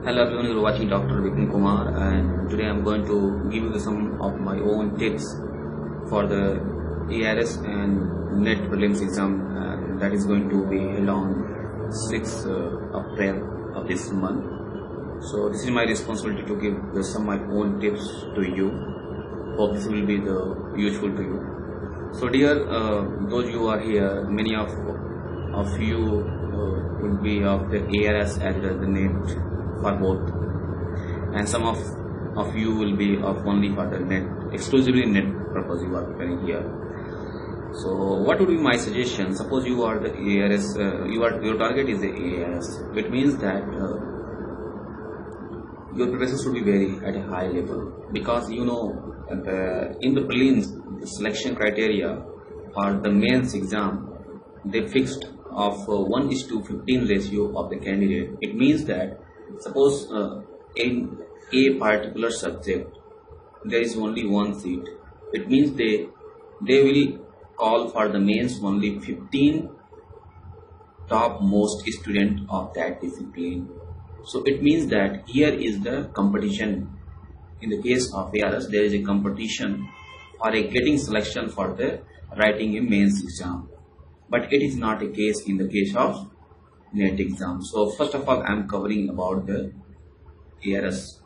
Hello everyone, you're watching Dr. Vikram Kumar, and today I'm going to give you some of my own tips for the ARS and NET prelims exam that is going to be held on 6th April of this month. So this is my responsibility to give some of my own tips to you. Hope this will be useful to you. So dear, those you are here, many of you will be of the ARS as well as the NET for both, and some of you will be of only for the NET, exclusively NET purpose you are preparing here. So what would be my suggestion? Suppose you are the ARS, your target is the ARS. It means that your preparation should be very at a high level, because you know in the prelims the selection criteria for the mains exam they fixed of 1:15 ratio of the candidate. It means that suppose in a particular subject there is only one seat, it means they will call for the mains only 15 top most student of that discipline. So it means that here is the competition. In the case of ARS, there is a competition for a getting selection for the writing a mains exam, but it is not a case in the case of NET exam. So first of all, I am covering about the ARS.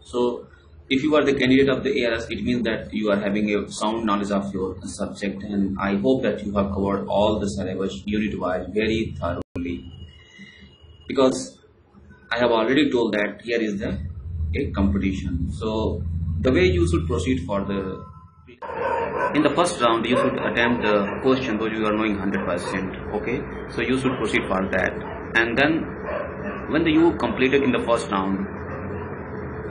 So if you are the candidate of the ARS, it means that you are having a sound knowledge of your subject, and I hope that you have covered all the syllabus unit wise very thoroughly, because I have already told that here is a competition. So the way you should proceed for the in the first round, you should attempt the question though you are knowing 100%. Okay, so you should proceed for that, and then when you completed in the first round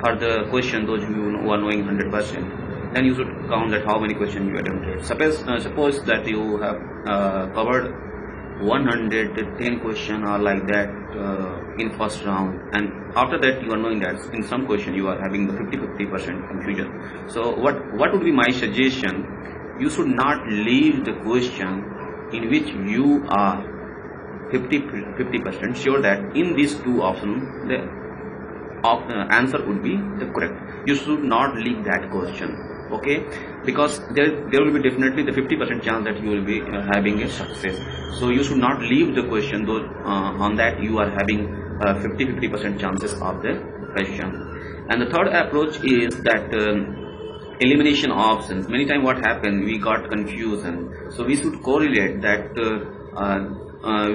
for the question those you are knowing 100%, then you should count that how many questions you attempted. Suppose that you have covered 110 question or like that in first round, and after that you are knowing that in some question you are having the 50% confusion. So what would be my suggestion? You should not leave the question in which you are 50% sure that in these two options the answer would be the correct. You should not leave that question, okay, because there will be definitely the 50% chance that you will be having a success. So you should not leave the question though on that you are having 50% chances of the question. And the third approach is that elimination options. Many times what happened, we got confusion, so we should correlate that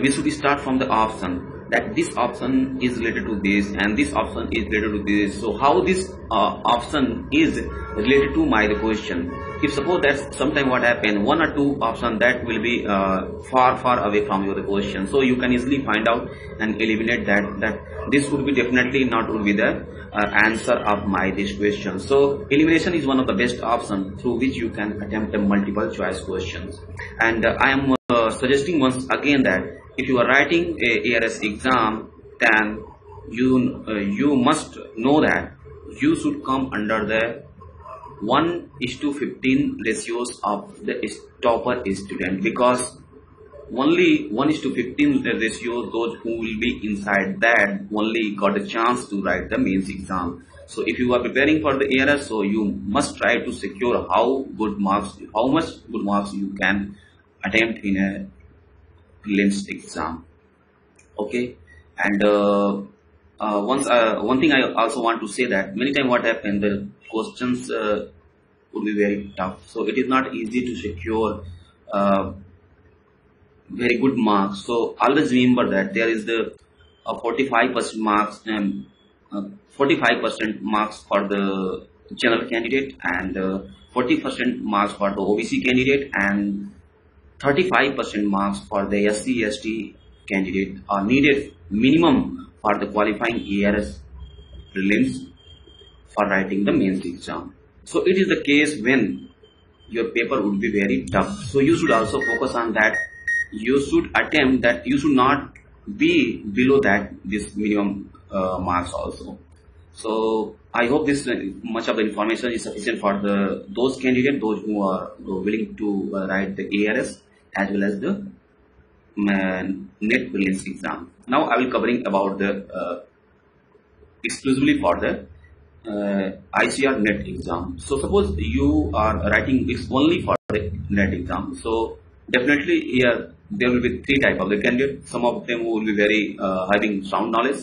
we should start from the option that this option is related to this and this option is related to this. So how this option is related to my question? If suppose that sometime what happen, one or two options that will be far away from your question, so you can easily find out and eliminate that this would be definitely not would be the answer of my this question. So elimination is one of the best options through which you can attempt the multiple choice questions. And I am suggesting once again that if you are writing a ARS exam, then you must know that you should come under the 1:15 ratios of the topper student, because only 1:15 ratio those who will be inside that only got a chance to write the mains exam. So if you are preparing for the ARS, so you must try to secure how much good marks you can attempt in a prelims exam. Okay, and one thing I also want to say that many times what happens, the questions would be very tough, so it is not easy to secure very good marks. So always remember that there is the 45% marks and 45% marks for the general candidate, and 40% marks for the OBC candidate, and 35% marks for the SC/ST candidate are needed minimum for the qualifying ARS prelims for writing the mains exam. So it is the case when your paper would be very tough. So you should also focus on that. You should attempt that. You should not be below that this minimum marks also. So I hope this much of the information is sufficient for those candidates, those who are willing to write the ARS as well as the NET prelims exam. Now I will covering about the exclusively for the ICR NET exam. So suppose you are writing this only for the NET exam. So definitely here there will be three type of the candidate. Some of them will be very having sound knowledge,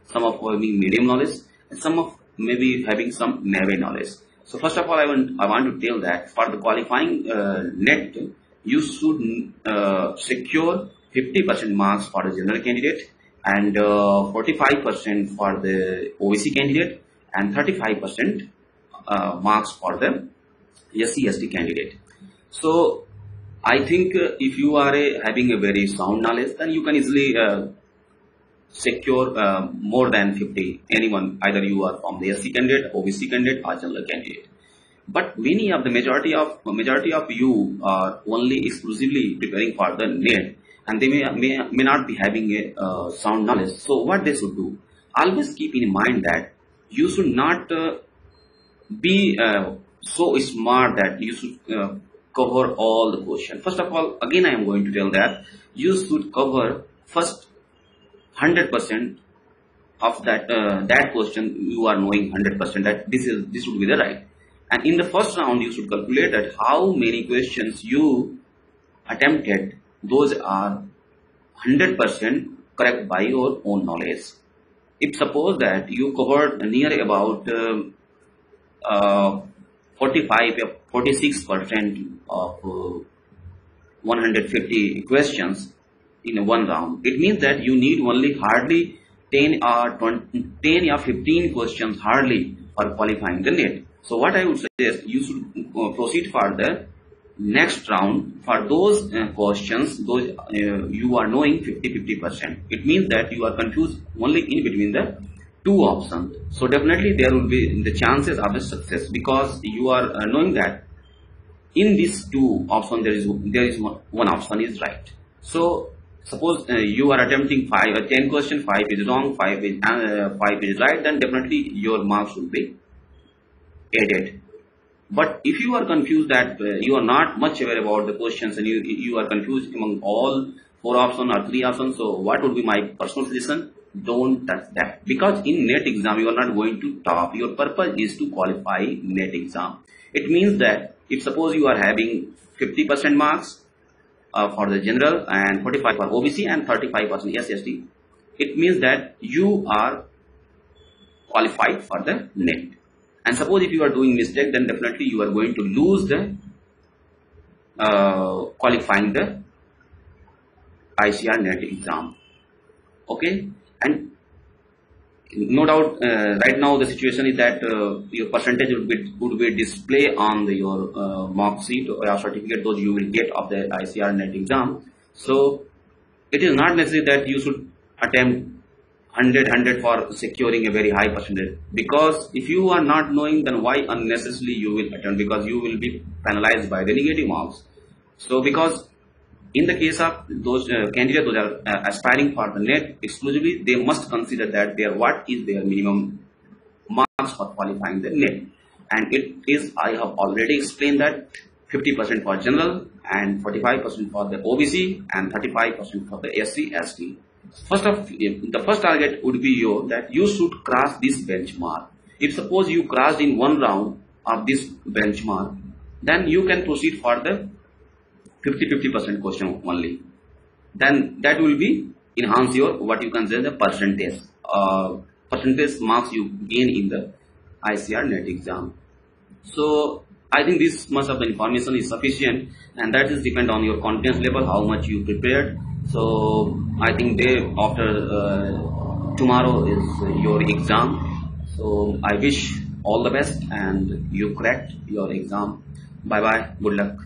some of having medium knowledge, and some of maybe having some naive knowledge. So first of all, I want to tell that for the qualifying NET, you should secure 50% marks for the general candidate and 45% for the OBC candidate and 35% marks for the SC/ST candidate. So I think if you are having a very sound knowledge, then you can easily secure more than 50. Anyone, either you are from the SC candidate, OBC candidate, or general candidate. But many of the majority of you are only exclusively preparing for the NET, and they may not be having a sound knowledge. So what they should do? Always keep in mind that you should not be so smart that you should cover all the questions. First of all, again I am going to tell that you should cover first 100% of that question. You are knowing 100% that this would be the right. And in the first round, you should calculate that how many questions you attempted. Those are 100% correct by your own knowledge. If suppose that you covered near about 46% of 150 questions in one round, it means that you need only hardly 10 or 15 questions hardly for qualifying the NET. So what I would suggest, you should proceed for the next round for those questions, those you are knowing 50%. It means that you are confused only in between the two options. So definitely there will be the chances of the success, because you are knowing that in these two options there is one option is right. So suppose you are attempting 10 questions, 5 is wrong, 5 is right, then definitely your marks will be added. But if you are confused that you are not much aware about the questions and you are confused among all 4 options or 3 options, so what would be my personal suggestion? Don't touch that, because in NET exam you are not going to top. Your purpose is to qualify NET exam. It means that if suppose you are having 50% marks for the general and 45 for OBC and 35% SC/ST, it means that you are qualified for the NET. And suppose if you are doing mistake, then definitely you are going to lose the qualifying the ICR NET exam. Okay, and no doubt right now the situation is that your percentage would be display on your mark sheet or certificate those you will get of the ICR NET exam. So it is not necessary that you should attempt 100 for securing a very high percentage, because if you are not knowing, then why unnecessarily you will attempt, because you will be penalized by the negative marks. So because in the case of those candidates who are aspiring for the NET exclusively, they must consider that what is their minimum marks for qualifying the NET, and it is, I have already explained that 50% for general and 45% for the OBC and 35% for the SC/ST. The first target would be that you should cross this benchmark. If suppose you crossed in one round of this benchmark, then you can proceed for the 50% question only. Then that will be enhance your what you can say the percentage marks you gain in the ICR NET exam. So I think this much of the information is sufficient, and that is depend on your confidence level, how much you prepared. So I think day after tomorrow is your exam. So I wish all the best and you cracked your exam. Bye bye. Good luck.